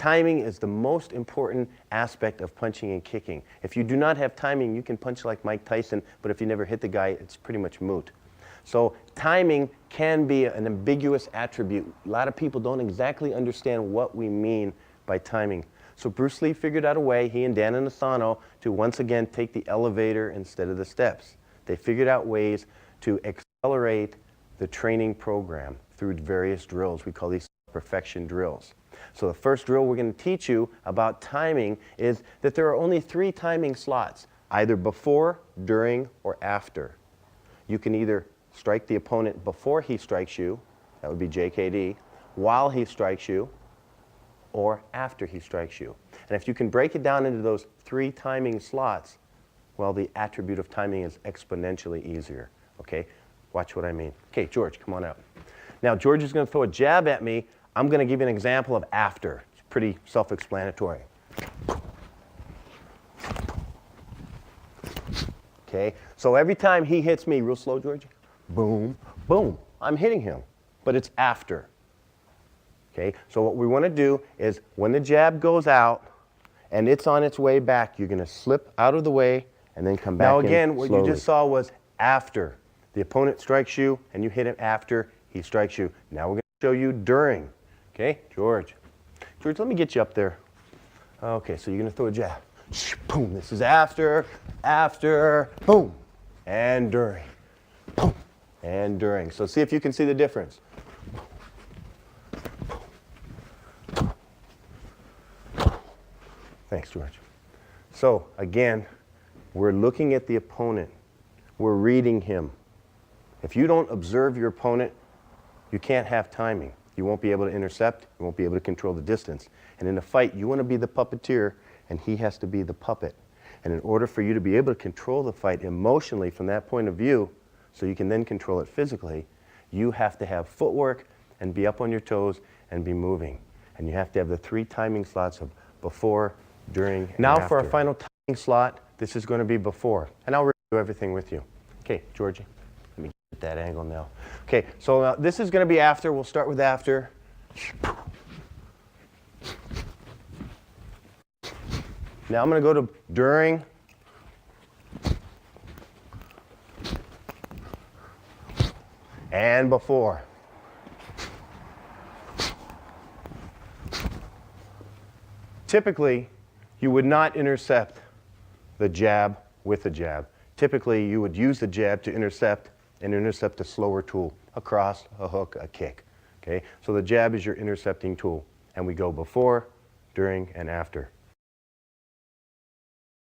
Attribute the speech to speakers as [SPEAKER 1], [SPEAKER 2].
[SPEAKER 1] timing is the most important aspect of punching and kicking. If you do not have timing, you can punch like Mike Tyson, but if you never hit the guy, it's pretty much moot. So timing can be an ambiguous attribute. A lot of people don't exactly understand what we mean by timing. So Bruce Lee figured out a way, he and Dan Inosanto, to once again take the elevator instead of the steps. They figured out ways to accelerate the training program through various drills. We call these perfection drills. So the first drill we're going to teach you about timing is that there are only 3 timing slots, either before, during, or after. You can either strike the opponent before he strikes you, that would be JKD, while he strikes you, or after he strikes you. And if you can break it down into those 3 timing slots, well, the attribute of timing is exponentially easier. Okay? Watch what I mean. Okay, George, come on out. Now, George is going to throw a jab at me. I'm going to give you an example of after. It's pretty self-explanatory. Okay? So every time he hits me, real slow, George, boom, boom, I'm hitting him. But it's after. Okay? So what we want to do is when the jab goes out and it's on its way back, you're going to slip out of the way and then come back in slowly. Now again, what you just saw was after. The opponent strikes you and you hit him after he strikes you. Now we're going to show you during. Okay, George. George, let me get you up there. Okay, so you're going to throw a jab. Boom. This is after, boom, and during. Boom, and during. So see if you can see the difference. Thanks, George. So again, we're looking at the opponent. We're reading him. If you don't observe your opponent, you can't have timing. You won't be able to intercept. You won't be able to control the distance. And in a fight, you want to be the puppeteer, and he has to be the puppet. And in order for you to be able to control the fight emotionally from that point of view, so you can then control it physically, you have to have footwork and be up on your toes and be moving. And you have to have the 3 timing slots of before, during, and now after. For our final timing slot, this is going to be before. And I'll review everything with you. Okay, Georgie. Let me get that angle now. Okay, so this is going to be after. We'll start with after. Now I'm going to go to during. And before. Typically, you would not intercept the jab with a jab. Typically, you would use the jab to intercept and intercept a slower tool, a cross, a hook, a kick. Okay? So the jab is your intercepting tool. And we go before, during, and after.